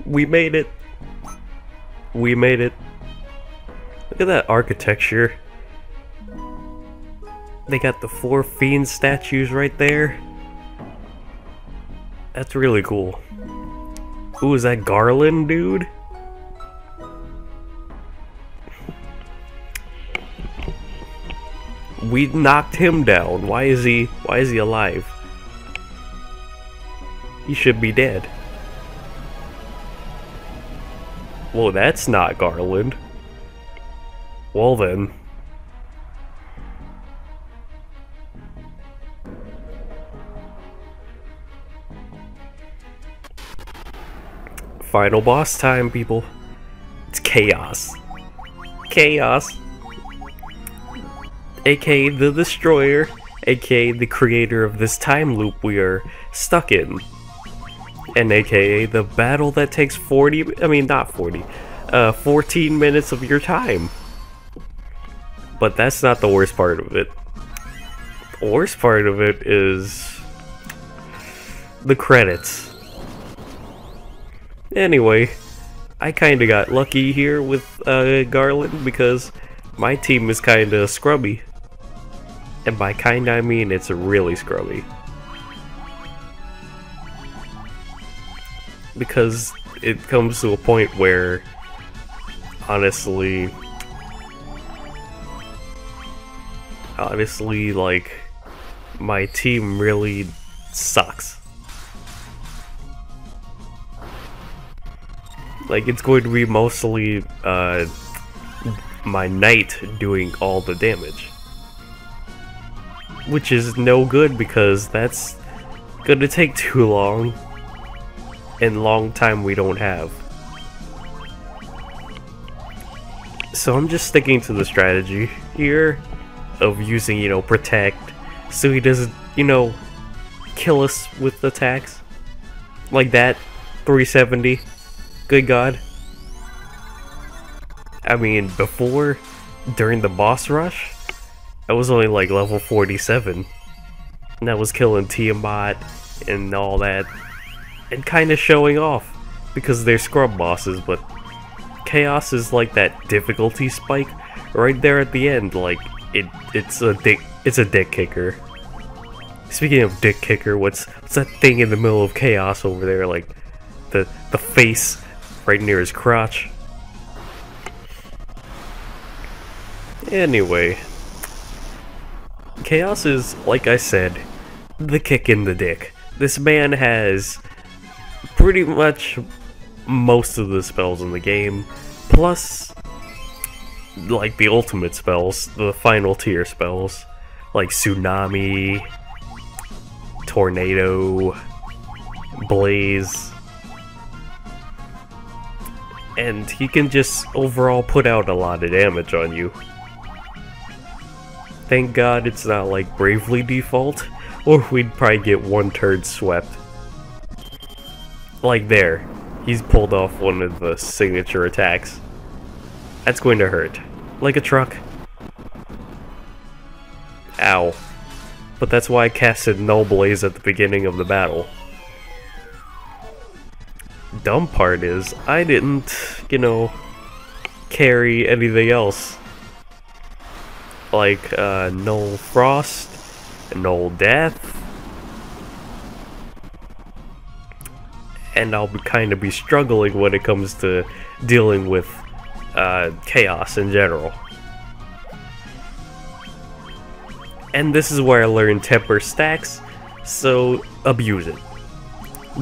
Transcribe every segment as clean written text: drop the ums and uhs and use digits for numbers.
We made it. We made it. Look at that architecture. They got the 4 fiend statues right there. That's really cool. Ooh, is that Garland, dude? We knocked him down. Why is he alive? He should be dead. Well, that's not Garland. Well then. Final boss time, people. It's Chaos. Chaos. AKA the Destroyer. AKA the creator of this time loop we are stuck in. And AKA the battle that takes 14 minutes of your time. But that's not the worst part of it. The worst part of it is the credits. Anyway, I kinda got lucky here with Garland because my team is kinda scrubby. And by kinda I mean it's really scrubby. Because it comes to a point where, honestly, like, my team really sucks. Like, it's going to be mostly, my knight doing all the damage. Which is no good because that's gonna take too long. And long time we don't have. So I'm just sticking to the strategy here of using, you know, protect, so he doesn't, you know, kill us with attacks. Like that, 370. Good God. I mean, before, during the boss rush, I was only like level 47. And I was killing Tiamat and all that. And kind of showing off because they're scrub bosses, but Chaos is like that difficulty spike right there at the end. Like it's a dick kicker. Speaking of dick kicker, what's that thing in the middle of Chaos over there? Like the face right near his crotch. Anyway, Chaos is, like I said, the kick in the dick. This man has pretty much most of the spells in the game, plus like the ultimate spells, the final tier spells, like Tsunami, Tornado, Blaze, and he can just overall put out a lot of damage on you. Thank God it's not like Bravely default, or we'd probably get one turn swept. Like there, he's pulled off one of the signature attacks. That's going to hurt. Like a truck. Ow. But that's why I casted Null Blaze at the beginning of the battle. Dumb part is, I didn't, you know, carry anything else. Like, Null Frost, Null Death, and I'll kind of be struggling when it comes to dealing with Chaos in general. And this is where I learned temper stacks, so abuse it.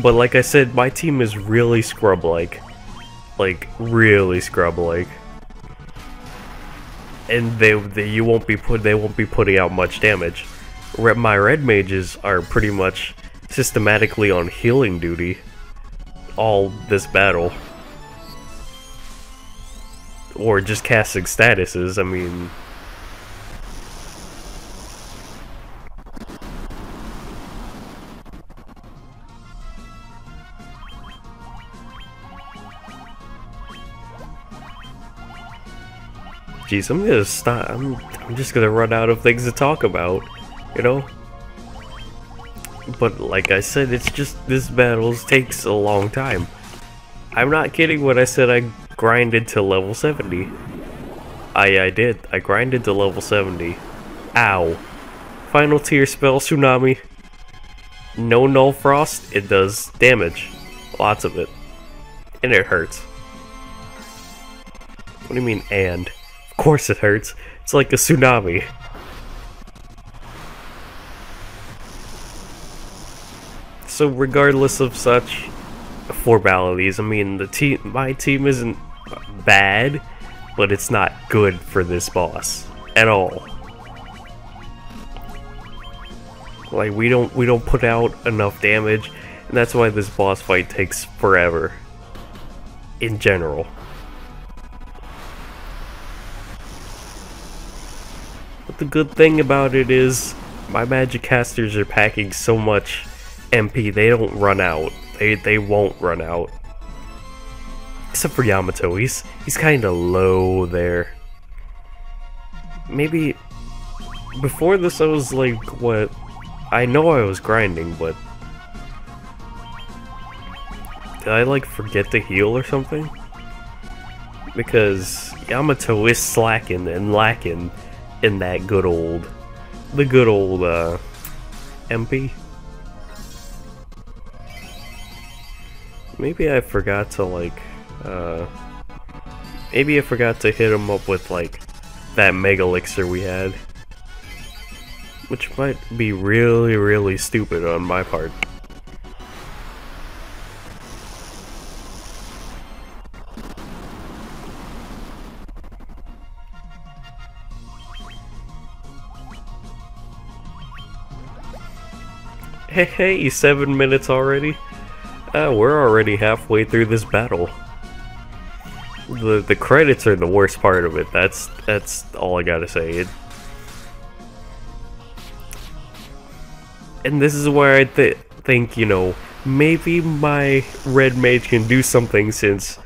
But like I said, my team is really scrub-like. Like, really scrub-like. And they won't be putting out much damage. My red mages are pretty much systematically on healing duty all this battle, or just casting statuses. I mean, jeez, I'm gonna stop. I'm just gonna run out of things to talk about, you know. But like I said, it's just this battle takes a long time. I'm not kidding when I said I grinded to level 70. I did. I grinded to level 70. Ow. Final tier spell, Tsunami. No Null Frost, it does damage. Lots of it. And it hurts. What do you mean, and? Of course it hurts. It's like a tsunami. So regardless of such formalities, I mean, my team isn't bad, but it's not good for this boss at all. Like we don't put out enough damage, and that's why this boss fight takes forever. In general. But the good thing about it is my magic casters are packing so much MP, they don't run out. They won't run out. Except for Yamato, he's kinda low there. Maybe before this I was like, what? I know I was grinding, but did I like forget to heal or something? Because Yamato is slacking and lacking in that good old MP. Maybe I forgot to like, maybe I forgot to hit him up with like that Mega Elixir we had. Which might be really, really stupid on my part. Hey, 7 minutes already? We're already halfway through this battle. The credits are the worst part of it. That's all I gotta say. And this is where I think, you know, maybe my red mage can do something since,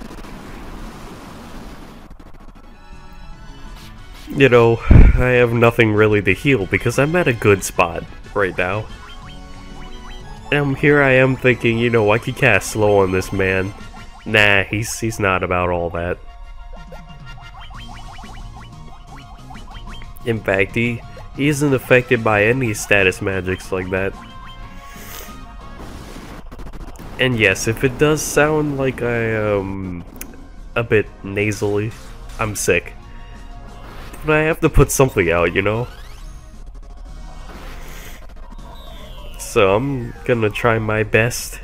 you know, I have nothing really to heal because I'm at a good spot right now. And here I am thinking, you know, I could cast slow on this man. Nah, he's not about all that. In fact, he isn't affected by any status magics like that. And yes, if it does sound like I a bit nasally, I'm sick. But I have to put something out, you know? So I'm gonna try my best.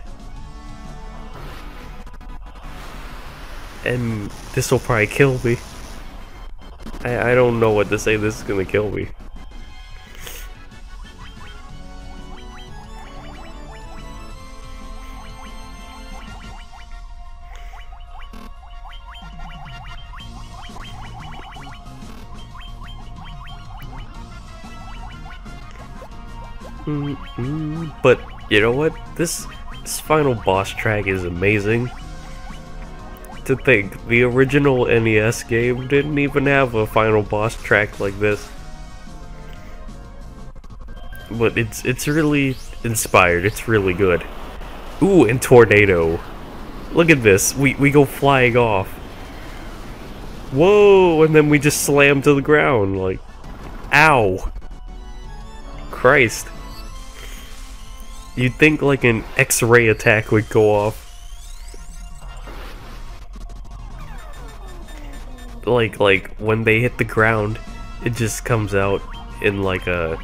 And this will probably kill me. I don't know what to say, this is gonna kill me. But you know what? This final boss track is amazing. To think, the original NES game didn't even have a final boss track like this. But it's really inspired. It's really good. Ooh, and tornado. Look at this. We go flying off. Whoa, and then we just slam to the ground like, ow. Christ. You'd think like an X-ray attack would go off. Like when they hit the ground, it just comes out in like a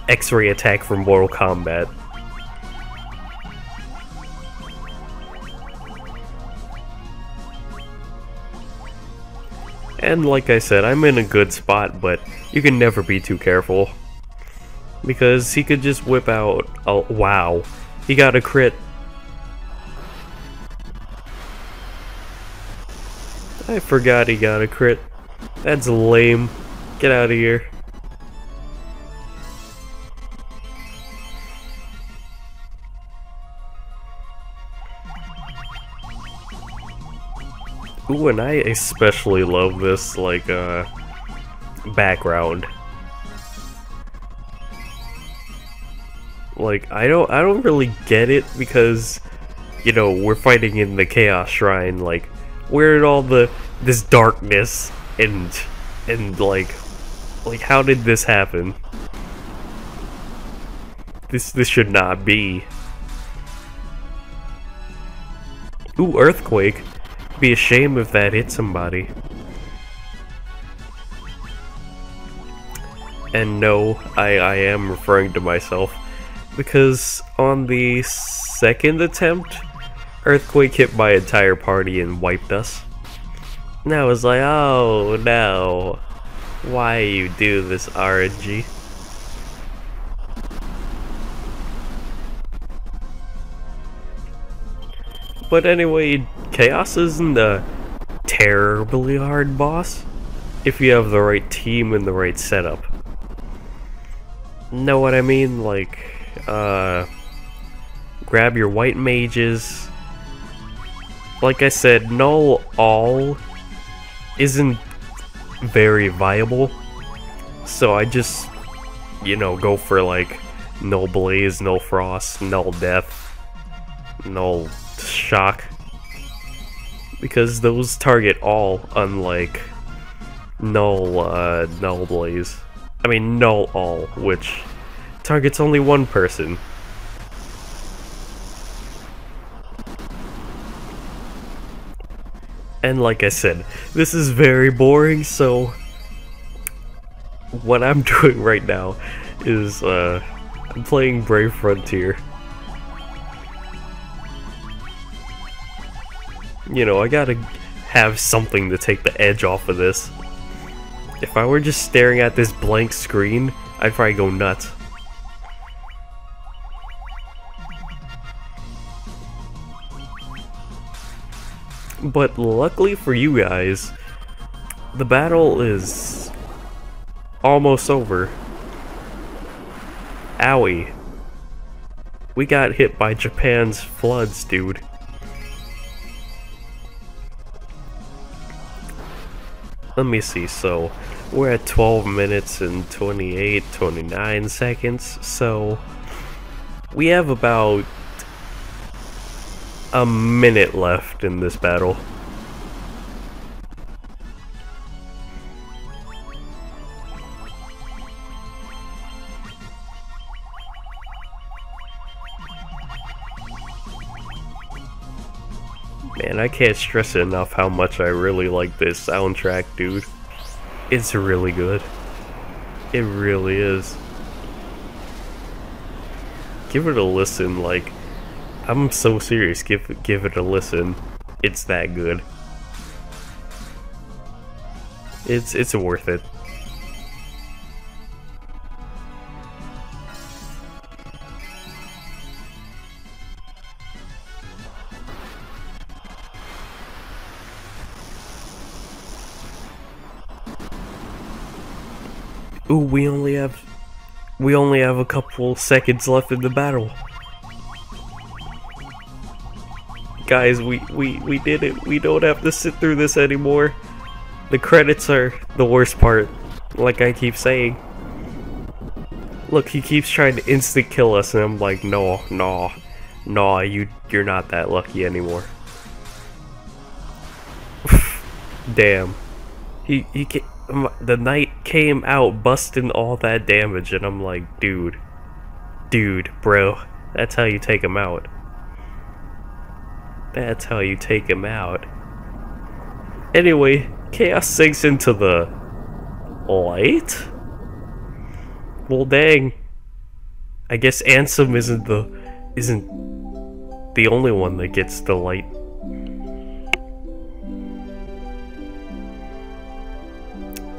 X-ray attack from Mortal Kombat. And like I said, I'm in a good spot, but you can never be too careful. Because he could just whip out... Oh, wow. He got a crit. I forgot he got a crit. That's lame. Get out of here. Ooh, and I especially love this, like, background. Like, I don't really get it because you know, we're fighting in the Chaos Shrine, like, where did all this darkness and like how did this happen? This should not be. Ooh, earthquake. Be a shame if that hit somebody. And no, I am referring to myself, because on the second attempt, earthquake hit my entire party and wiped us. And I was like, oh no, why you do this, RNG? But anyway, Chaos isn't a terribly hard boss if you have the right team and the right setup. Know what I mean? Like, grab your white mages. Like I said, null all isn't very viable, so I just, you know, go for like null blaze, null frost, null death, null shock, because those target all, unlike null blaze. I mean null all, which targets only one person. And like I said, this is very boring, so what I'm doing right now is I'm playing Brave Frontier. You know, I gotta have something to take the edge off of this. If I were just staring at this blank screen, I'd probably go nuts. But luckily for you guys, the battle is almost over. Owie. We got hit by Japan's floods, dude. Let me see, so we're at 12 minutes and 29 seconds, so we have about a minute left in this battle. Man, I can't stress enough how much I really like this soundtrack, dude. It's really good. It really is. Give it a listen, like, I'm so serious, give it a listen. It's that good. It's worth it. Ooh, we only have a couple seconds left in the battle. Guys, we did it. We don't have to sit through this anymore. The credits are the worst part, like I keep saying. Look, he keeps trying to instant kill us, and I'm like, no, you're not that lucky anymore. Damn. The knight came out busting all that damage, and I'm like, dude, bro, that's how you take him out. That's how you take him out. Anyway, Chaos sinks into the light? Well, dang. I guess Ansem isn't the only one that gets the light.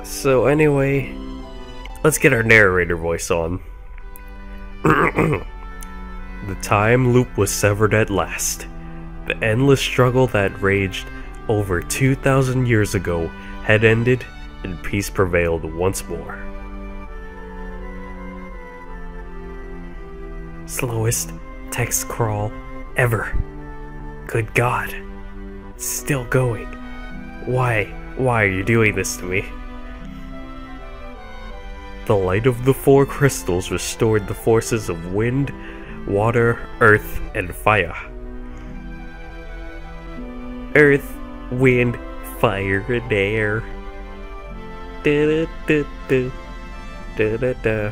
So anyway, let's get our narrator voice on. The time loop was severed at last. The endless struggle that raged over 2,000 years ago had ended, and peace prevailed once more. Slowest text crawl ever. Good God. It's still going. Why are you doing this to me? The light of the four crystals restored the forces of wind, water, earth, and fire. Earth, wind, fire, and air. Da da da da da da da.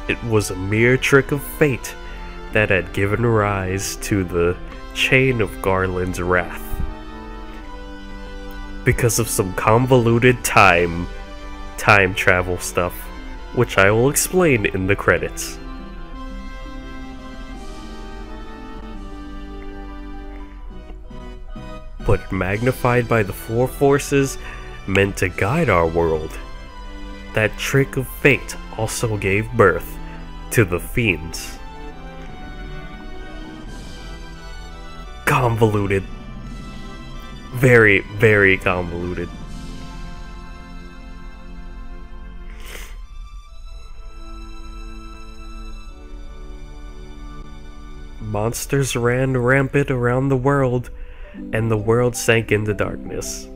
It was a mere trick of fate that had given rise to the chain of Garland's wrath. Because of some convoluted time travel stuff, which I will explain in the credits. But magnified by the four forces meant to guide our world, that trick of fate also gave birth to the fiends. Convoluted. Very, very convoluted. Monsters ran rampant around the world, and the world sank into darkness.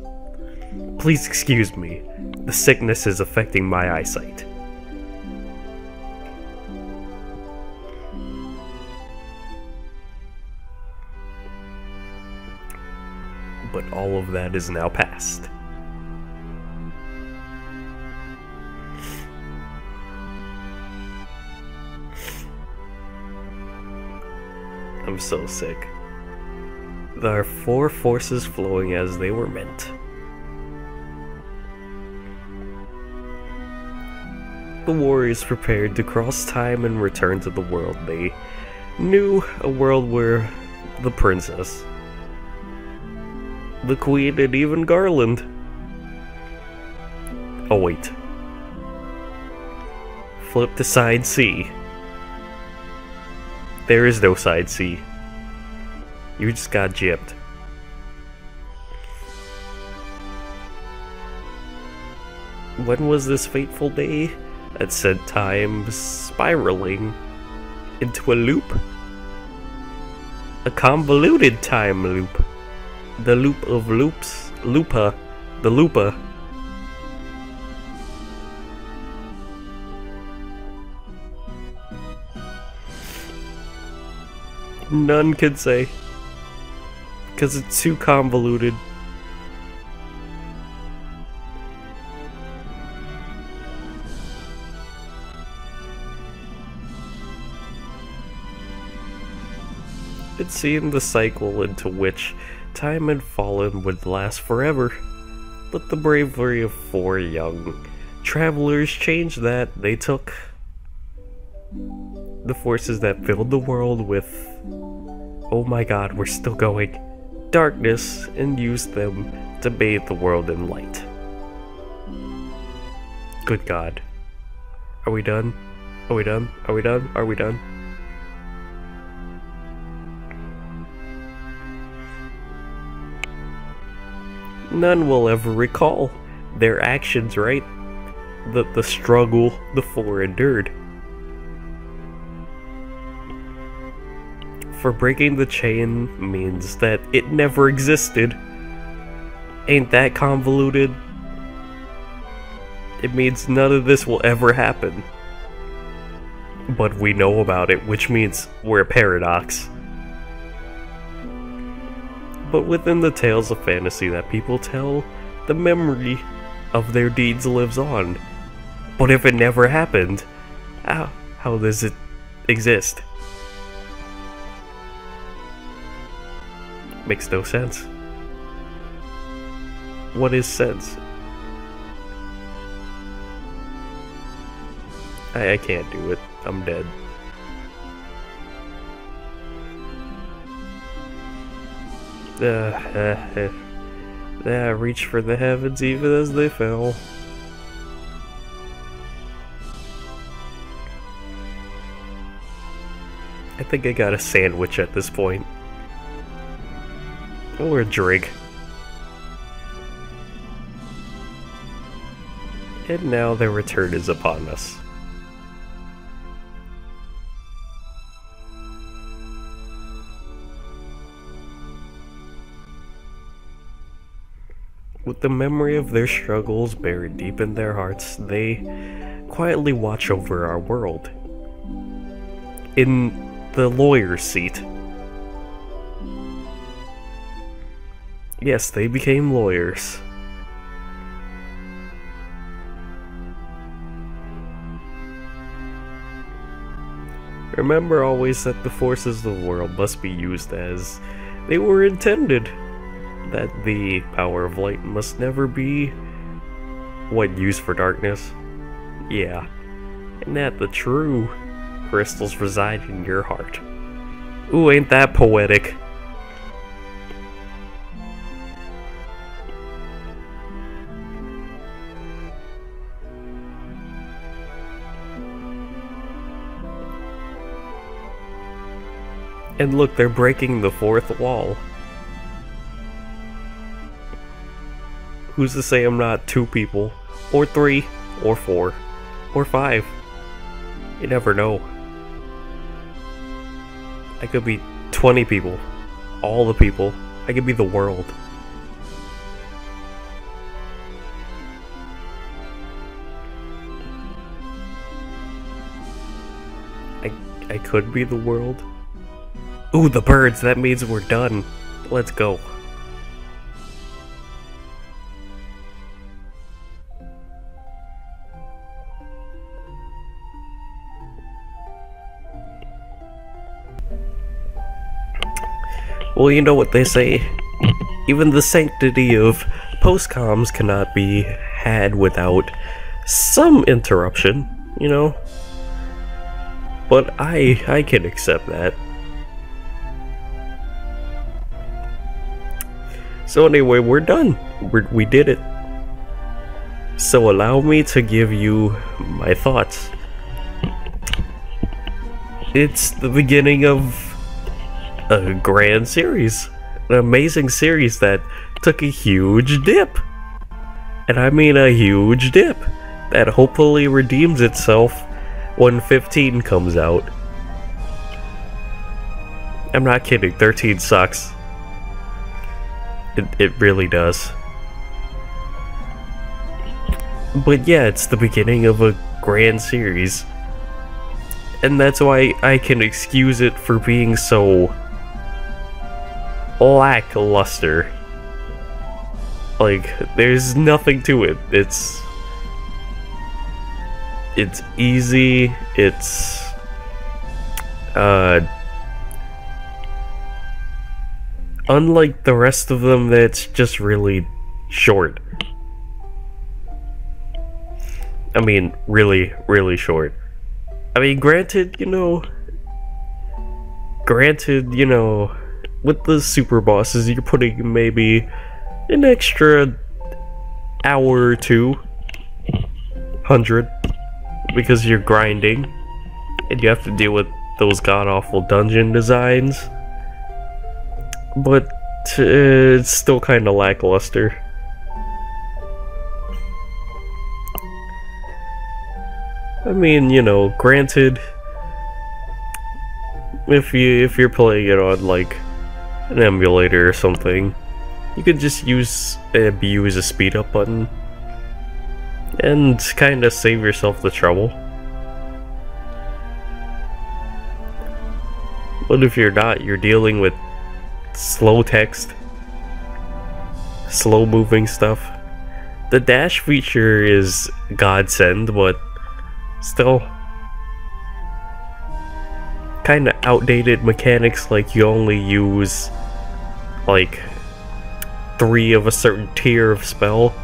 Please excuse me, the sickness is affecting my eyesight. But all of that is now past. I'm so sick. There are four forces flowing as they were meant. The warriors prepared to cross time and return to the world they knew, a world where the princess, the queen, and even Garland. Oh wait. Flip to side C. There is no side C. You just got gypped. When was this fateful day that sent time spiraling into a loop? A convoluted time loop. The loop of loops. Loopa. The loopa. None can say. Because it's too convoluted. It seemed the cycle into which time had fallen would last forever, but the bravery of four young travelers changed that. They took the forces that filled the world with, oh my god, we're still going, darkness, and used them to bathe the world in light. Good god. Are we done? Are we done? Are we done? Are we done? None will ever recall their actions, right? The struggle the four endured. For breaking the chain means that it never existed. Ain't that convoluted? It means none of this will ever happen. But we know about it, which means we're a paradox. But within the tales of fantasy that people tell, the memory of their deeds lives on. But if it never happened, how does it exist? Makes no sense. What is sense? I can't do it. I'm dead. Reach for the heavens even as they fell. I think I got a sandwich at this point. Or a drink. And now their return is upon us. With the memory of their struggles buried deep in their hearts, they quietly watch over our world. In the lawyer's seat. Yes, they became lawyers. Remember always that the forces of the world must be used as they were intended. That the power of light must never be used for darkness. Yeah. And that the true crystals reside in your heart. Ooh, ain't that poetic? And look, they're breaking the fourth wall. Who's to say I'm not 2 people, or 3, or 4, or 5? You never know. I could be 20 people. All the people. I could be the world. I could be the world. Ooh, the birds! That means we're done. Let's go. Well, you know what they say. Even the sanctity of postcoms cannot be had without some interruption, you know? But I can accept that. So anyway, we're done. We did it. So allow me to give you my thoughts. It's the beginning of a grand series. An amazing series that took a huge dip. And I mean a huge dip. That hopefully redeems itself when 15 comes out. I'm not kidding, 13 sucks. It really does. But yeah, it's the beginning of a grand series. And that's why I can excuse it for being so lackluster. Like, there's nothing to it. It's easy, it's unlike the rest of them, that's just really short. I mean, really, really short. I mean, granted, you know, with the super bosses, you're putting maybe an extra hour or 200 because you're grinding and you have to deal with those god-awful dungeon designs. But it's still kind of lackluster. I mean, you know, granted, if you're playing it on like an emulator or something, you could just use a speed up button and kind of save yourself the trouble. But if you're not, you're dealing with slow text, slow moving stuff. The dash feature is godsend, but still kind of outdated mechanics, like you only use like 3 of a certain tier of spell.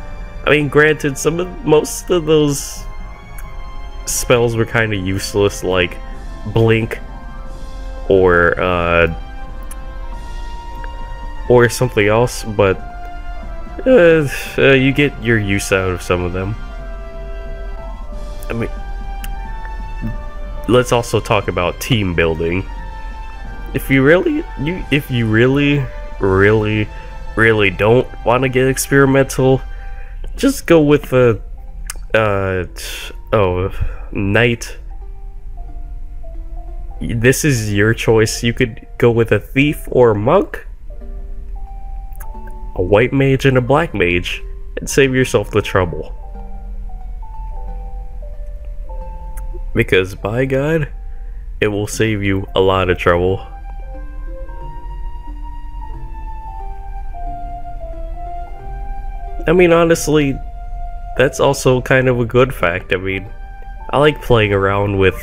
I mean, granted, most of those spells were kind of useless, like blink or something else, but you get your use out of some of them. I mean, let's also talk about team building. If you really don't want to get experimental, just go with the knight. This is your choice. You could go with a thief or a monk, a white mage and a black mage, and save yourself the trouble. Because by God, It will save you a lot of trouble. I mean, honestly, that's also kind of a good fact. I mean, I like playing around with,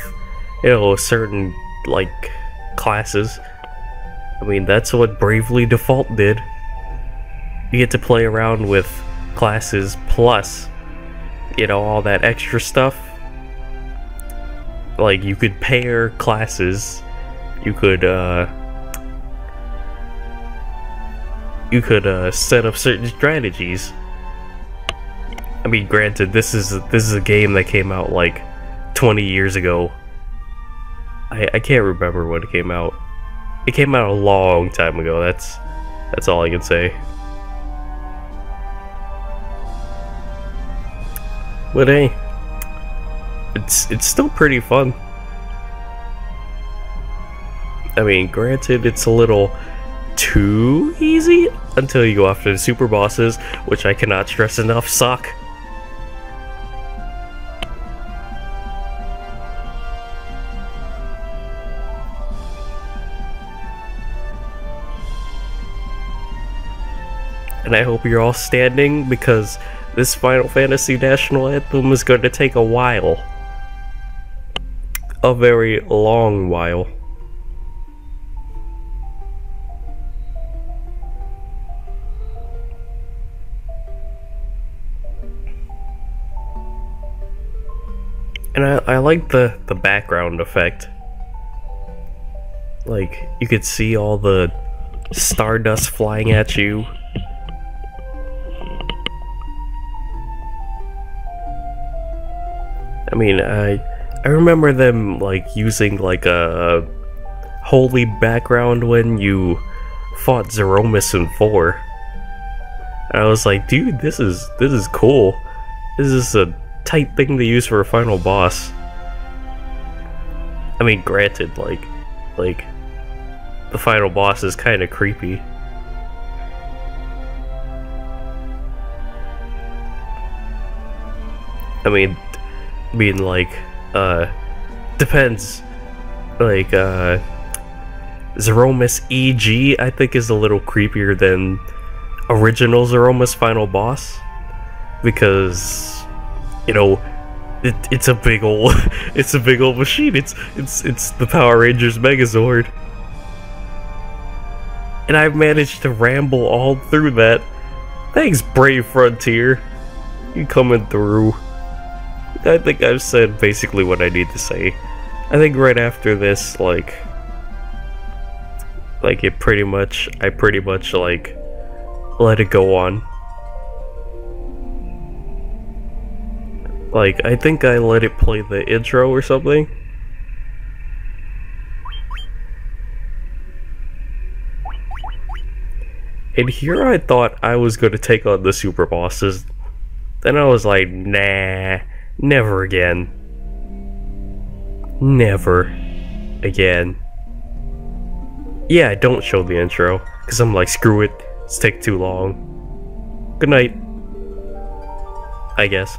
certain, like, classes. I mean, that's what Bravely Default did. You get to play around with classes plus, all that extra stuff. Like, you could pair classes. You could set up certain strategies. I mean, granted, this is a game that came out like 20 years ago. I can't remember when it came out. It came out a long time ago. That's all I can say. But hey, it's still pretty fun. I mean, granted, it's a little too easy until you go after the super bosses, which I cannot stress enough suck. And I hope you're all standing, because this Final Fantasy National Anthem is going to take a while. A very long while. And I like the background effect. Like, you could see all the stardust flying at you. I mean, I remember them like using like a holy background when you fought Zeromus in 4. And I was like, dude, this is cool. This is a tight thing to use for a final boss. I mean, granted, like the final boss is kind of creepy. I mean, like, depends. Like, Zeromus EG, I think, is a little creepier than original Zeromus final boss. Because, it's a big old, it's a big old machine. It's the Power Rangers Megazord. And I've managed to ramble all through that. Thanks, Brave Frontier. You coming through. I think I've said basically what I need to say. I think right after this, I pretty much like let it go on. Like, I think I let it play the intro or something. And here I thought I was going to take on the super bosses. Then I was like, nah. Never again. Never again. Yeah, don't show the intro, because I'm like, screw it, it's taking too long. Good night, I guess.